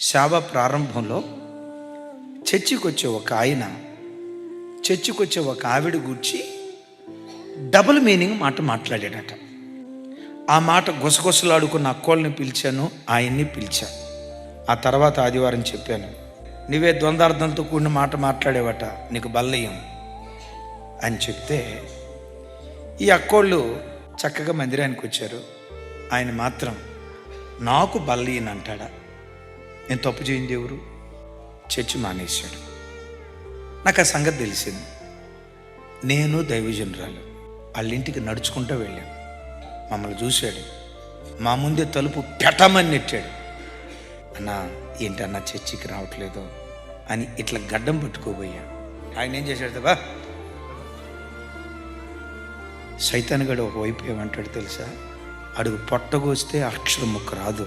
సేవ ప్రారంభంలో చర్చికి వచ్చే ఒక ఆవిడ గూర్చి డబుల్ మీనింగ్ మాట మాట్లాడాడట. ఆ మాట గుసగుసలాడుకున్న అక్కోళ్ళని పిలిచాను, ఆయన్ని పిలిచాను. ఆ తర్వాత ఆదివారం చెప్పాను, నువ్వే ద్వంద్వార్థంతో కూడిన మాట మాట్లాడేవట, నీకు బల్లయ్యం అని చెప్తే ఈ అక్కోళ్ళు చక్కగా మందిరానికి వచ్చారు. ఆయన మాత్రం నాకు బల్లయ్యని అంటాడా? నేను తప్పు చేయింది ఎవరు? చర్చి మానేశాడు. నాకు ఆ సంగతి తెలిసింది. నేను దైవజనురాలు వాళ్ళ ఇంటికి నడుచుకుంటూ వెళ్ళాను. మమ్మల్ని చూశాడు, మా ముందే తలుపు పెట్టమని నెట్టాడు. అన్నా ఏంటన్నా చర్చికి రావట్లేదు అని ఇట్లా గడ్డం పట్టుకోబోయా. ఆయన ఏం చేశాడు? బా సైతాన్గాడు ఒకవైపు ఏమంటాడు తెలుసా? అడుగు పొట్టగోస్తే అక్షరం ముక్క రాదు.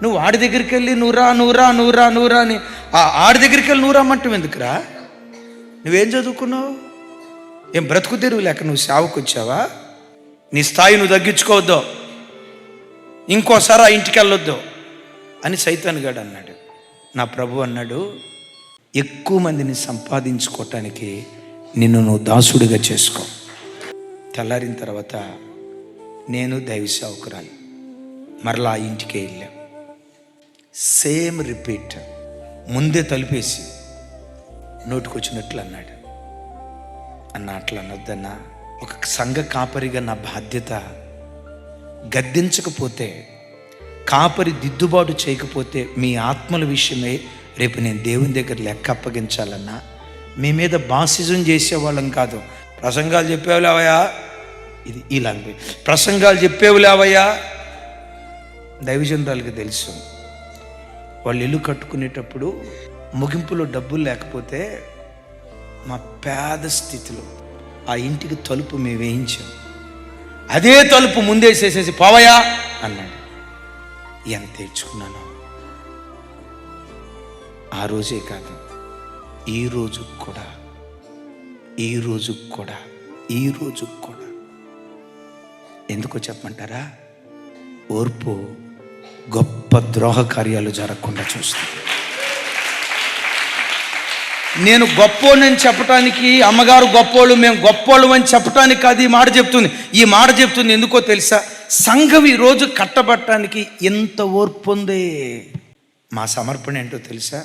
నువ్వు ఆడి దగ్గరికి వెళ్ళి నూరా అని ఆడి దగ్గరికి వెళ్ళి నూరామంటావు ఎందుకురా? నువ్వేం చదువుకున్నావు? ఏం బ్రతుకు తెరువు లేక నువ్వు సేవకు వచ్చావా? నీ స్థాయి నువ్వు తగ్గించుకోవద్దు, ఇంకోసారి ఆ ఇంటికి వెళ్ళొద్దు అని సైతాన్గాడు అన్నాడు. నా ప్రభు అన్నాడు, ఎక్కువ మందిని సంపాదించుకోవటానికి నిన్ను నువ్వు దాసుడిగా చేసుకో. తెల్లారిన తర్వాత నేను దైవ సేవకురాలు మరలా ఆ ఇంటికే వెళ్ళాం. Same repeat. ముందే తలుపేసి నోటికొచ్చినట్లు అన్నాడు. అట్లా అనొద్దన్నా, ఒక సంఘ కాపరిగా నా బాధ్యత. గద్దించకపోతే, కాపరి దిద్దుబాటు చేయకపోతే మీ ఆత్మల విషయమే రేపు నేను దేవుని దగ్గర లెక్క అప్పగించాలన్నా, మీ మీద బాసిజం చేసేవాళ్ళం కాదు. ప్రసంగాలు చెప్పేవులేవయ్యా, ఇది ఈ లాంగ్వేజ్, ప్రసంగాలు చెప్పేవులేవయ్యా. దైవజనురాలకి తెలుసు, వాళ్ళు ఇల్లు కట్టుకునేటప్పుడు ముగింపులో డబ్బులు లేకపోతే మా పేద స్థితిలో ఆ ఇంటికి తలుపు మేము వేయించాం. అదే తలుపు ముందేసేసేసి పోవయా అన్నాడు. ఎంత తెచ్చుకున్నాను. ఆ రోజే కాదు, ఈ రోజు కూడా ఎందుకో చెప్పమంటారా? ఓర్పు గొప్ప ద్రోహ కార్యాలు జరగకుండా చూస్తుంది. నేను గొప్పోళ్ళని చెప్పటానికి, అమ్మగారు గొప్పోళ్ళు, మేము గొప్పోళ్ళు అని చెప్పటానికి కాదు ఈ మాట చెప్తుంది. ఈ మాట చెప్తుంది ఎందుకో తెలుసా? సంఘం ఈరోజు కట్టబట్టడానికి ఎంత ఓర్పు ఉంది. మా సమర్పణ ఏంటో తెలుసా?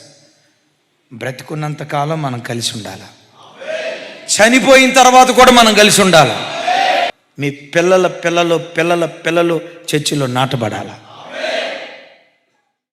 బ్రతికున్నంత కాలం మనం కలిసి ఉండాలి, చనిపోయిన తర్వాత కూడా మనం కలిసి ఉండాలి. మీ పిల్లల పిల్లలు చర్చిలో నాటబడాలి.